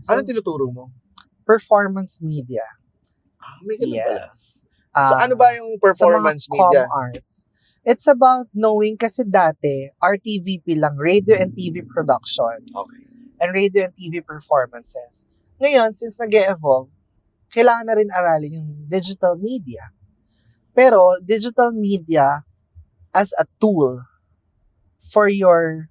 So, Anong tinuturo mo? performance media. May ganun pala. Yes. So ano ba yung performance sa mga media? comm arts. It's about knowing kasi dati, RTVP lang, radio and TV productions. Okay. And radio and TV performances. Ngayon, since nag-evolve, kailangan na rin aralin yung digital media. Pero, digital media as a tool for your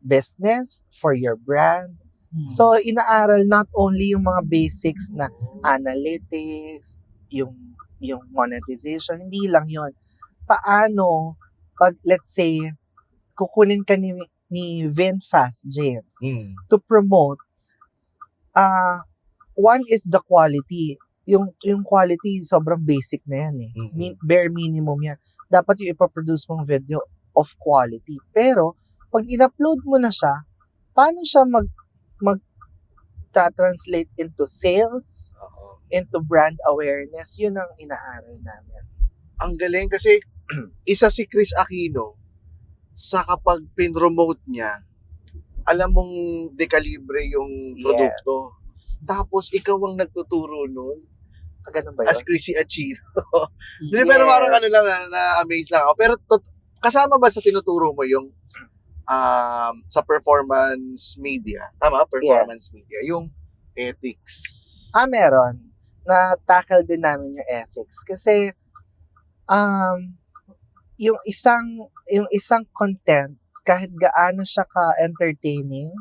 business, for your brand. So, inaaral not only yung mga basics na analytics, yung monetization, hindi lang yon. Paano, pag let's say, kukunin ka ni VinFast James to promote, one is the quality. Yung quality, sobrang basic na yan eh. Bare minimum yan. Dapat yung ipaproduce mong video of quality. Pero, pag in-upload mo na siya, paano siya translate into sales, into brand awareness? Yun ang inaaral namin. Ang galing kasi isa si Chris Aquino sa kapag pinromote niya, alam mong dekalibre yung produkto. Tapos ikaw ang nagtuturo nun. Ganun ba yun? As Chrissy Aquino. Pero parang ano lang, na-amaze lang ako. Pero kasama ba sa tinuturo mo yung sa performance media? Tama? Performance media. Yung ethics. Meron. Na-tackle din namin yung ethics. Kasi, yung isang content, kahit gaano siya ka-entertaining,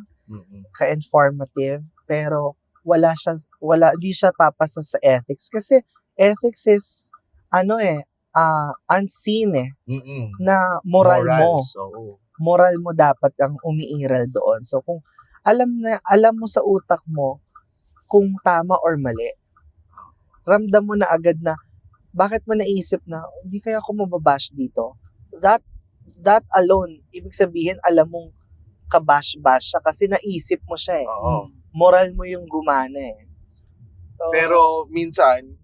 ka-informative, pero di siya papasa sa ethics. Kasi ethics is, unseen na moral Morals, mo. Moral mo dapat ang umiiral doon. So, kung alam mo sa utak mo kung tama or mali, ramdam mo na agad na, bakit mo naisip na, hindi kaya ako mababash dito? That alone, ibig sabihin, alam mong kabash-bash siya kasi naisip mo siya eh. Oo. Moral mo yung gumana eh. So, Pero minsan,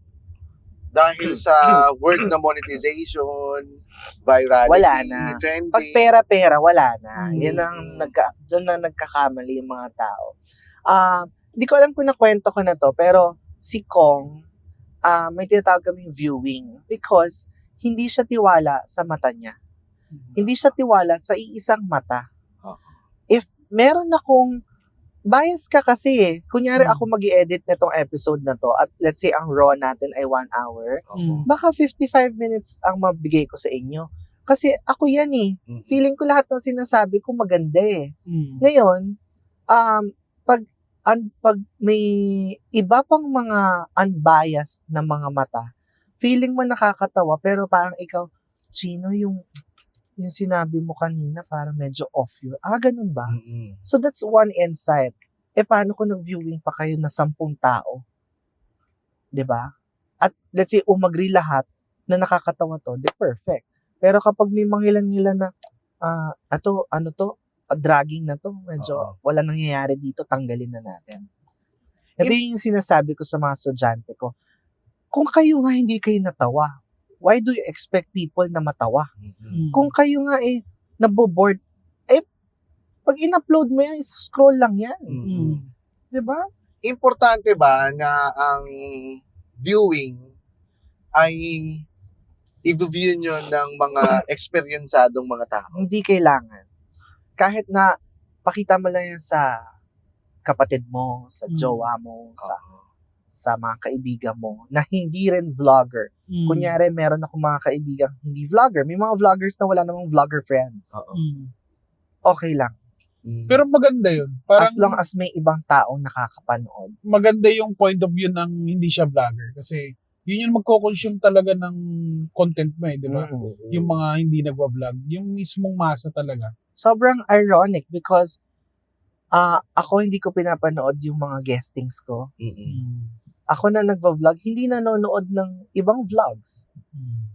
dahil sa word na monetization, virality, wala na. trending. Pag pera-pera, wala na. Yan ang dyan na nagkakamali yung mga tao. Hindi ko alam kung nakwento ko na to, pero si Kong, may tinatawag kaming viewing because hindi siya tiwala sa mata niya. Hindi siya tiwala sa iisang mata. If meron akong bias ka kasi eh. Kunyari ako mag-i-edit netong episode na to at let's say ang raw natin ay 1 hour, baka 55 minutes ang mabigay ko sa inyo. Kasi ako yan eh. Feeling ko lahat ng sinasabi ko maganda eh. Ngayon, pag may iba pang mga unbiased na mga mata, feeling mo nakakatawa pero parang ikaw, Chino, yung sinabi mo kanina parang medyo off yun. Ganun ba? So that's one insight. Paano kung nag-viewing pa kayo na 10 tao? 'Di ba? At let's say umagri lahat na nakakatawa to, perfect. Pero kapag may mangilan-ngilan na dragging na to, medyo wala nangyayari dito, tanggalin na natin. Ito yung sinasabi ko sa mga estudyante ko. Kung kayo nga hindi kayo natawa, why do you expect people na matawa? Kung kayo nga naboboard, pag in-upload mo yan, scroll lang yan. Diba? Importante ba na ang viewing ay i-view nyo ng mga eksperyensadong mga tao? Hindi kailangan. Kahit na pakita mo lang yan sa kapatid mo, sa jowa mo, sa mga kaibigan mo, na hindi rin vlogger. Kunyari, meron ako mga kaibigan hindi vlogger. May mga vloggers na wala namang vlogger friends. Okay lang. Pero maganda yun. Parang, as long as may ibang taong nakakapanood. Maganda yung point of view ng hindi siya vlogger. Kasi yun yung magko-consume talaga ng content mo di ba? Yung mga hindi nagwa-vlog. Yung mismong masa talaga. Sobrang ironic because ako hindi ko pinapanood yung mga guestings ko. Ako na nagva-vlog, hindi nanonood ng ibang vlogs.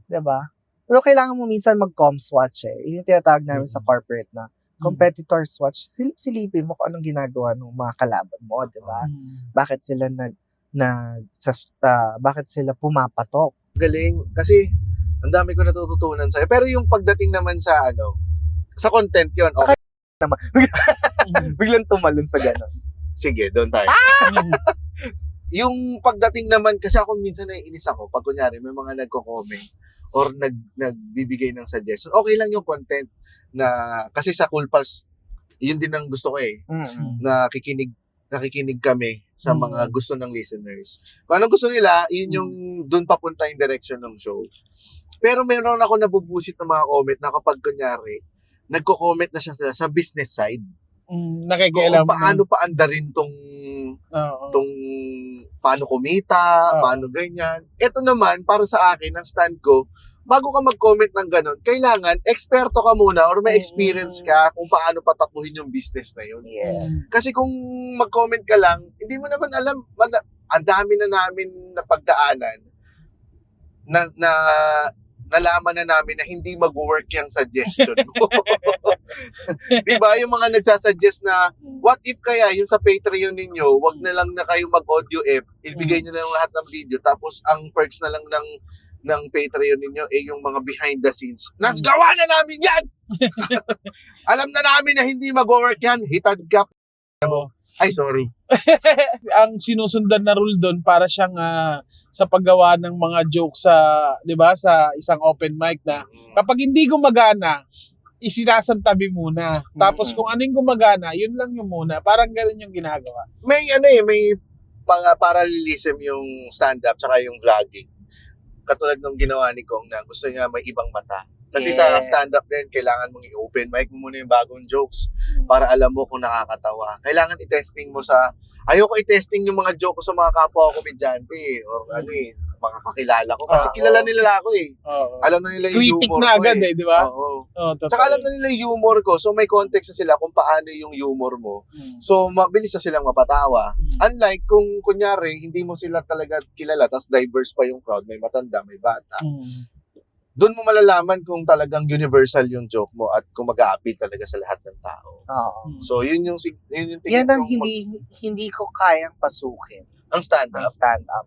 Diba? Pero kailangan mo minsan mag-comms watch eh. Yung tinatawag namin sa corporate na competitors watch. Silipin mo kung anong ginagawa ng mga kalaban mo, diba? Bakit sila bakit sila pumapatok? Galing. Kasi, ang dami ko natututunan sa'yo. Pero yung pagdating naman sa sa content yun. Okay. Biglang tumalon sa gano'n. Sige, doon tayo. Yung pagdating naman, kasi ako minsan naiinis ako pag kunyari may mga nagko-comment or nagbibigay ng suggestion. Okay lang yung content na, kasi sa Cool Pals, yun din ang gusto ko nakikinig kami sa mga gusto ng listeners. Kung anong gusto nila, yun yung dun papunta yung direction ng show. Pero meron ako nabubusit ng mga comment na kapag kunyari, nagko-comment na siya sa business side. Nakikialam. Kung paano paandarin tong paano kumita, paano ganyan. Ito naman, para sa akin, ang stand ko, bago ka mag-comment ng ganun, kailangan eksperto ka muna or may experience ka kung paano patapuhin yung business na yun. Yes. Kasi kung mag-comment ka lang, hindi mo naman alam, ang dami na namin na pagdaanan na nalaman na namin na hindi mag-work yung suggestion mo. Diba? Yung mga nagsasuggest na, what if kaya yung sa Patreon ninyo, wag na lang na kayo mag-audio app, ibigay nyo na lang lahat ng video, tapos ang perks na lang ng Patreon ninyo yung mga behind the scenes. Nasgawa na namin yan! Alam na namin na hindi mag-work yan. Hitad ka. Ay, sorry. Ang sinusundan na rule doon para siyang sa paggawa ng mga jokes sa, 'di ba, sa isang open mic na kapag hindi gumagana, isinasantabi muna. Tapos kung ano yung gumagana, yun lang yung muna. Parang ganoon yung ginagawa. May may parallelism yung stand-up tsaka yung vlogging. Katulad nung ginawa ni Kong na gusto niya may ibang mata. Kasi sa stand-up din, kailangan mong i-open mic mo muna yung bagong jokes para alam mo kung nakakatawa. Kailangan i-testing mo ayoko i-testing yung mga joke ko sa mga kapwa ko komedyante or mga kakilala ko. Kasi kilala nila ako Alam na nila yung Critic humor na ko agad di ba? Oo. Tsaka alam na nila yung humor ko. So may context na sila kung paano yung humor mo. So mabilis na silang mapatawa. Unlike kung kunyari, hindi mo sila talaga kilala, tas diverse pa yung crowd, may matanda, may bata. Doon mo malalaman kung talagang universal yung joke mo at kung mag-a-appeal talaga sa lahat ng tao. Oo. So, yun yung tingin Yan ang ko hindi ko kayang pasukin. ang stand-up. Ang stand-up.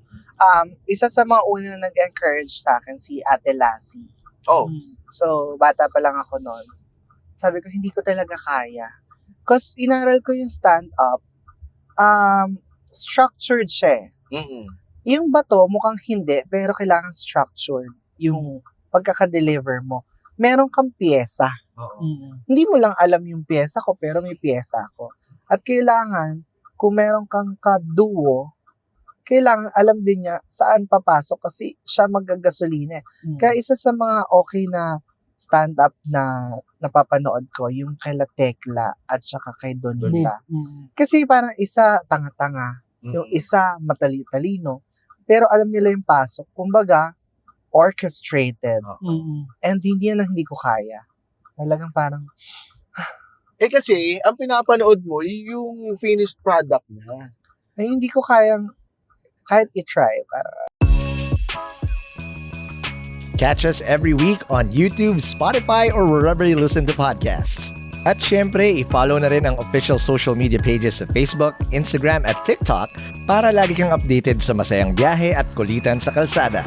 Isa sa mga unang nag-encourage sa akin, si Ate Lassie. Oh, So, bata pa lang ako noon. Sabi ko, hindi ko talaga kaya. Because inaral ko yung stand-up, structured siya Yung bato, mukhang hindi, pero kailangan structured. Yung pagkaka-deliver mo. Meron kang piyesa. Hindi mo lang alam yung piyesa ko, pero may piyesa ako. At kailangan, kung meron kang kaduo, kailangan alam din niya saan papasok kasi siya magagasolina. Kaya isa sa mga okay na stand-up na napapanood ko, yung kay La Tekla at saka kay Donita. Kasi parang isa tanga-tanga, yung isa matali-talino, pero alam nila yung pasok. Kumbaga, orchestrated. And hindi yan ang hindi ko kaya. Talagang parang, kasi, ang pinapanood mo, yung finished product na. ay hindi ko kayang, kahit i-try. Parang, Catch us every week on YouTube, Spotify, or wherever you listen to podcasts. At syempre, i-follow na rin ang official social media pages sa Facebook, Instagram at TikTok para lagi kang updated sa masayang biyahe at kulitan sa kalsada.